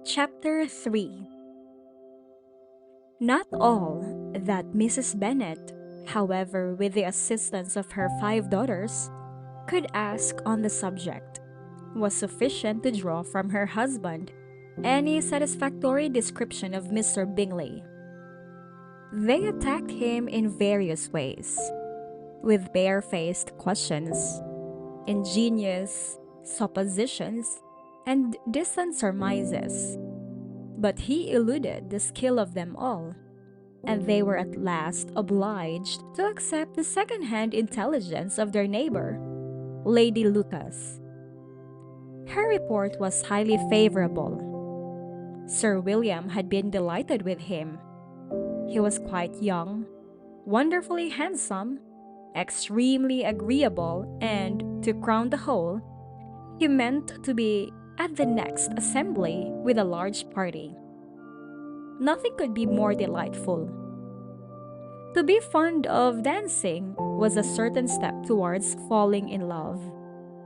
Chapter 3. Not all that Mrs. Bennet, however, with the assistance of her 5 daughters, could ask on the subject, was sufficient to draw from her husband any satisfactory description of Mr. Bingley. They attacked him in various ways, with barefaced questions, ingenious suppositions, and distant surmises. But he eluded the skill of them all, and they were at last obliged to accept the second-hand intelligence of their neighbor, Lady Lucas. Her report was highly favorable. Sir William had been delighted with him. He was quite young, wonderfully handsome, extremely agreeable, and, to crown the whole, he meant to be at the next assembly with a large party. Nothing could be more delightful. To be fond of dancing was a certain step towards falling in love,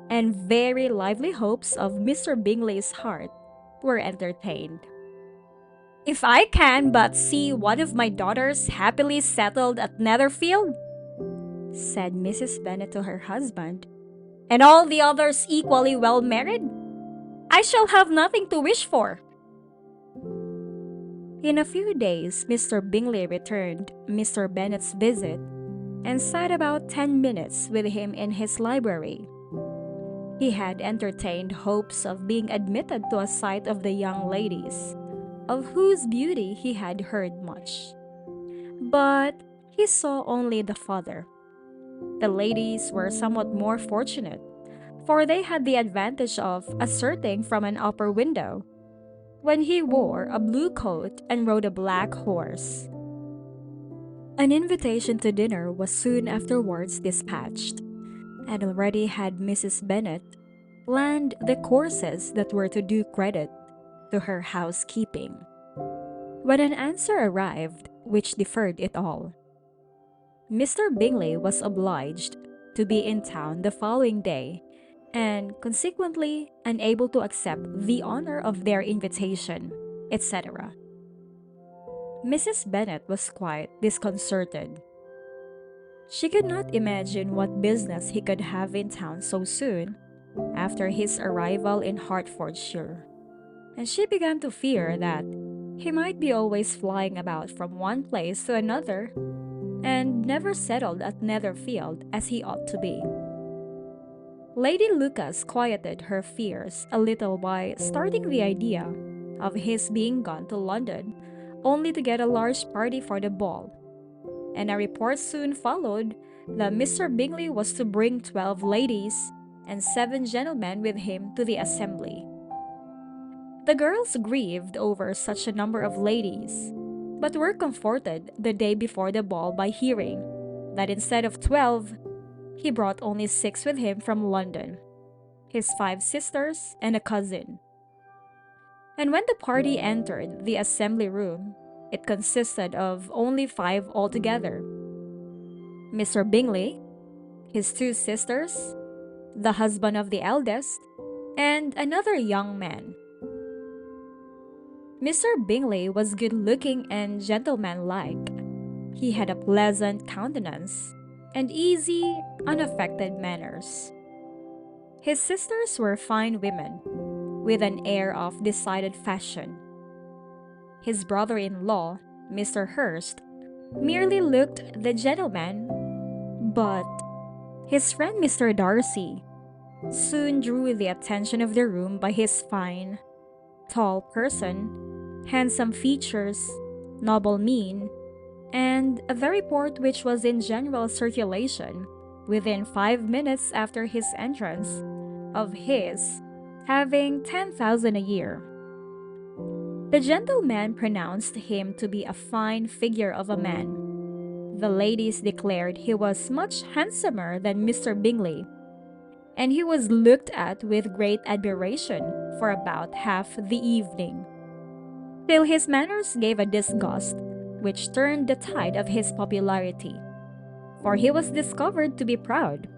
and very lively hopes of Mr. Bingley's heart were entertained. "If I can but see one of my daughters happily settled at Netherfield," said Mrs. Bennet to her husband, "and all the others equally well married, I shall have nothing to wish for." In a few days, Mr. Bingley returned Mr. Bennet's visit and sat about 10 minutes with him in his library. He had entertained hopes of being admitted to a sight of the young ladies, of whose beauty he had heard much. But he saw only the father. The ladies were somewhat more fortunate, for they had the advantage of asserting from an upper window, when he wore a blue coat and rode a black horse. An invitation to dinner was soon afterwards dispatched, and already had Mrs. Bennet planned the courses that were to do credit to her housekeeping, when an answer arrived which deferred it all. Mr. Bingley was obliged to be in town the following day, and consequently unable to accept the honor of their invitation, etc. Mrs. Bennet was quite disconcerted. She could not imagine what business he could have in town so soon after his arrival in Hertfordshire, and she began to fear that he might be always flying about from one place to another and never settled at Netherfield as he ought to be. Lady Lucas quieted her fears a little by starting the idea of his being gone to London only to get a large party for the ball, and a report soon followed that Mr. Bingley was to bring 12 ladies and 7 gentlemen with him to the assembly. The girls grieved over such a number of ladies, but were comforted the day before the ball by hearing that instead of 12, he brought only 6 with him from London, his 5 sisters and a cousin. And when the party entered the assembly room, it consisted of only 5 altogether: Mr. Bingley, his 2 sisters, the husband of the eldest, and another young man. Mr. Bingley was good-looking and gentlemanlike. He had a pleasant countenance and easy, unaffected manners. His sisters were fine women, with an air of decided fashion. His brother-in-law, Mr. Hurst, merely looked the gentleman, but his friend Mr. Darcy soon drew the attention of the room by his fine, tall person, handsome features, noble mien, and the report which was in general circulation within 5 minutes after his entrance of his having 10,000 a year. The gentleman pronounced him to be a fine figure of a man. The ladies declared he was much handsomer than Mr. Bingley, and he was looked at with great admiration for about half the evening, till his manners gave a disgust which turned the tide of his popularity, for he was discovered to be proud,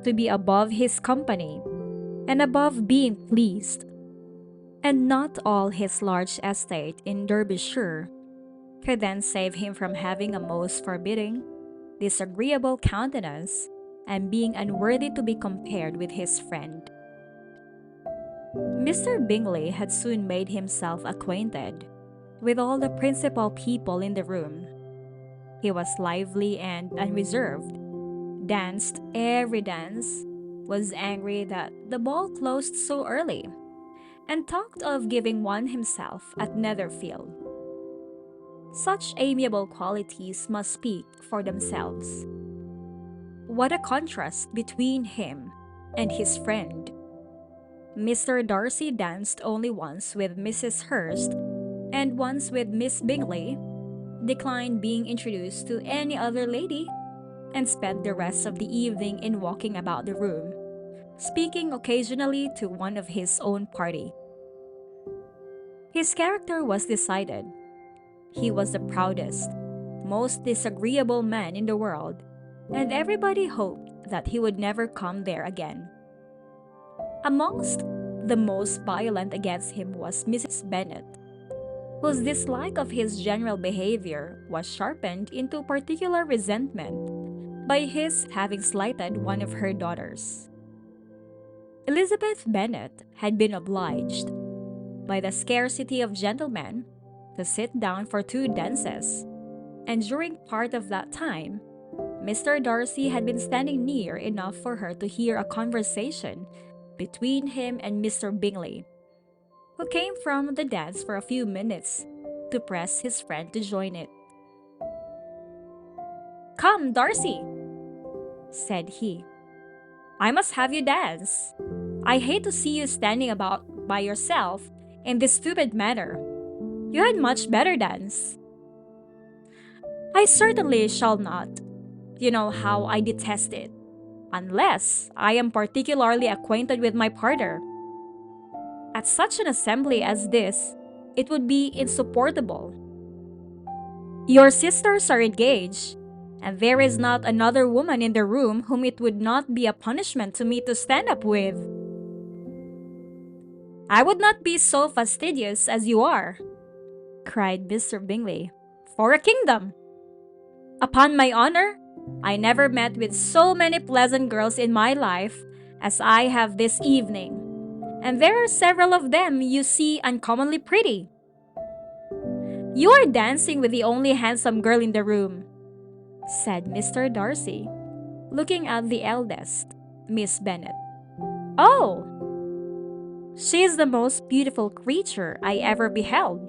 to be above his company, and above being pleased. And not all his large estate in Derbyshire could then save him from having a most forbidding, disagreeable countenance and being unworthy to be compared with his friend. Mr. Bingley had soon made himself acquainted with all the principal people in the room. He was lively and unreserved, danced every dance, was angry that the ball closed so early, and talked of giving one himself at Netherfield. Such amiable qualities must speak for themselves. What a contrast between him and his friend. Mr. Darcy danced only once with Mrs. Hurst and once with Miss Bingley, declined being introduced to any other lady, and spent the rest of the evening in walking about the room, speaking occasionally to one of his own party. His character was decided. He was the proudest, most disagreeable man in the world, and everybody hoped that he would never come there again. Amongst the most violent against him was Mrs. Bennet, whose dislike of his general behavior was sharpened into particular resentment by his having slighted one of her daughters. Elizabeth Bennet had been obliged, by the scarcity of gentlemen, to sit down for two dances, and during part of that time, Mr. Darcy had been standing near enough for her to hear a conversation between him and Mr. Bingley, who came from the dance for a few minutes to press his friend to join it. "Come, Darcy," said he. "I must have you dance. I hate to see you standing about by yourself in this stupid manner. You had much better dance." "I certainly shall not. You know how I detest it, unless I am particularly acquainted with my partner. At such an assembly as this, it would be insupportable. Your sisters are engaged, and there is not another woman in the room whom it would not be a punishment to me to stand up with." "I would not be so fastidious as you are," cried Mr. Bingley, "for a kingdom. Upon my honor, I never met with so many pleasant girls in my life as I have this evening, and there are several of them you see uncommonly pretty. You are dancing with the only handsome girl in the room," said Mr. Darcy, looking at the eldest, Miss Bennet. "Oh, she is the most beautiful creature I ever beheld.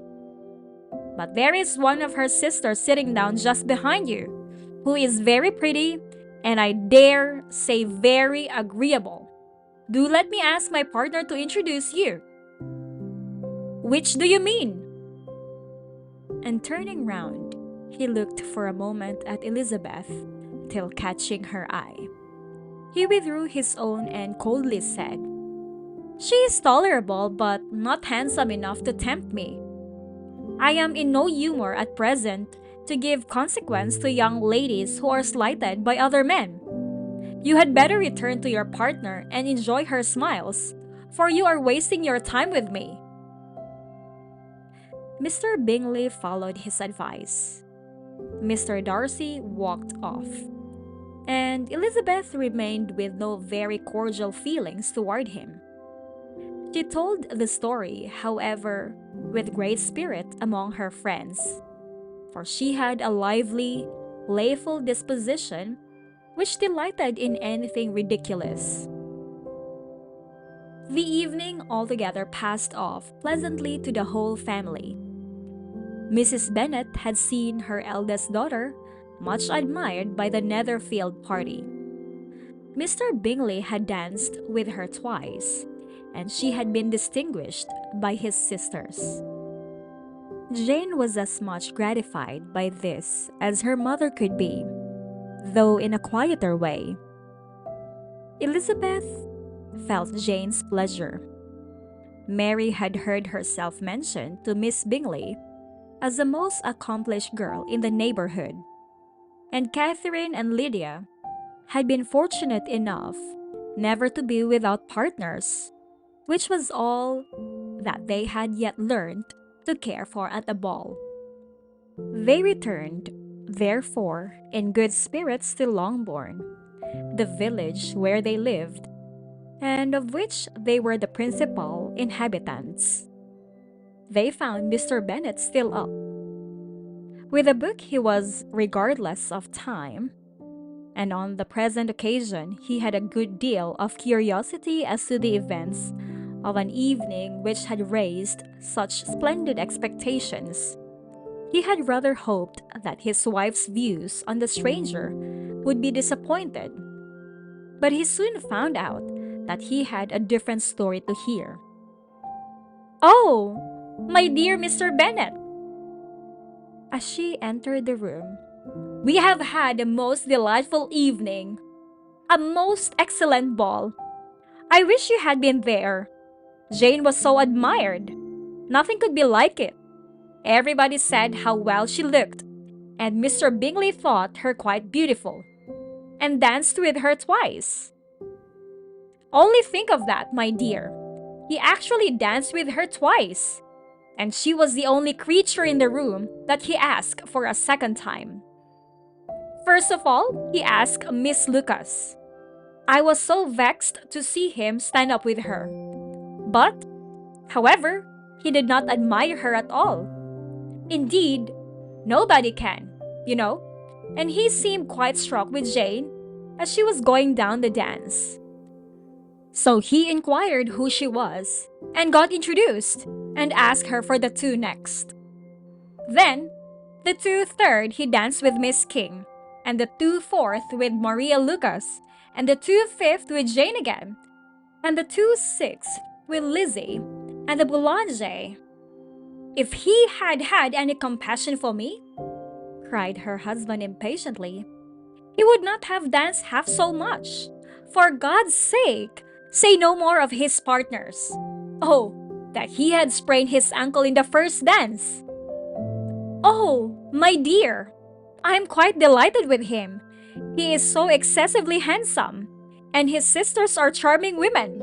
But there is one of her sisters sitting down just behind you, who is very pretty, and I dare say very agreeable. Do let me ask my partner to introduce you." "Which do you mean?" And turning round, he looked for a moment at Elizabeth, till catching her eye, he withdrew his own and coldly said, "She is tolerable, but not handsome enough to tempt me. I am in no humor at present to give consequence to young ladies who are slighted by other men. You had better return to your partner and enjoy her smiles, for you are wasting your time with me." Mr. Bingley followed his advice. Mr. Darcy walked off, and Elizabeth remained with no very cordial feelings toward him. She told the story, however, with great spirit among her friends, for she had a lively, playful disposition which delighted in anything ridiculous. The evening altogether passed off pleasantly to the whole family. Mrs. Bennet had seen her eldest daughter much admired by the Netherfield party. Mr. Bingley had danced with her twice, and she had been distinguished by his sisters. Jane was as much gratified by this as her mother could be, though in a quieter way. Elizabeth felt Jane's pleasure. Mary had heard herself mentioned to Miss Bingley as the most accomplished girl in the neighborhood, and Catherine and Lydia had been fortunate enough never to be without partners, which was all that they had yet learned to care for at the ball. They returned, therefore, in good spirits to Longbourn, the village where they lived, and of which they were the principal inhabitants. They found Mr. Bennet still up. With a book he was regardless of time, and on the present occasion he had a good deal of curiosity as to the events of an evening which had raised such splendid expectations. He had rather hoped that his wife's views on the stranger would be disappointed, but he soon found out that he had a different story to hear. "Oh, my dear Mr. Bennet!" As she entered the room, "we have had a most delightful evening, a most excellent ball. I wish you had been there. Jane was so admired. Nothing could be like it. Everybody said how well she looked, and Mr. Bingley thought her quite beautiful, and danced with her twice. Only think of that, my dear. He actually danced with her twice, and she was the only creature in the room that he asked for a second time. First of all, he asked Miss Lucas. I was so vexed to see him stand up with her. But, however, he did not admire her at all. Indeed, nobody can, you know, and he seemed quite struck with Jane as she was going down the dance. So he inquired who she was, and got introduced, and asked her for the two next. Then, the 2/3 he danced with Miss King, and the 2/4 with Maria Lucas, and the 2/5 with Jane again, and the 2/6 with Lizzie, and the Boulanger. If he had had any compassion for me, cried her husband impatiently, he would not have danced half so much. For God's sake, say no more of his partners. Oh, that he had sprained his ankle in the first dance. Oh, my dear, I am quite delighted with him. He is so excessively handsome, and his sisters are charming women.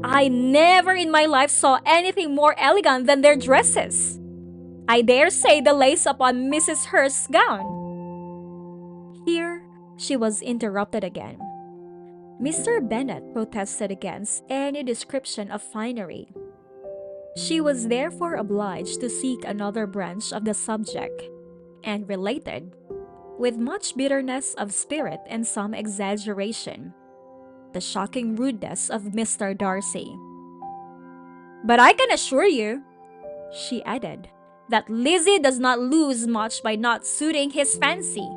I never in my life saw anything more elegant than their dresses. I dare say the lace upon Mrs. Hurst's gown." Here she was interrupted again. Mr. Bennet protested against any description of finery. She was therefore obliged to seek another branch of the subject, and related, with much bitterness of spirit and some exaggeration, the shocking rudeness of Mr. Darcy. "But I can assure you," she added, "that Lizzie does not lose much by not suiting his fancy,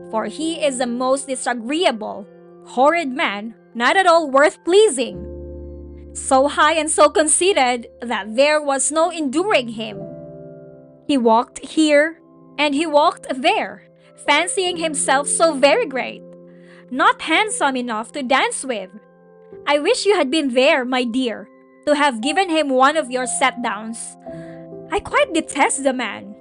for he is a most disagreeable, horrid man, not at all worth pleasing. So high and so conceited that there was no enduring him. He walked here, and he walked there, fancying himself so very great, not handsome enough to dance with. I wish you had been there, my dear, to have given him one of your set-downs. I quite detest the man.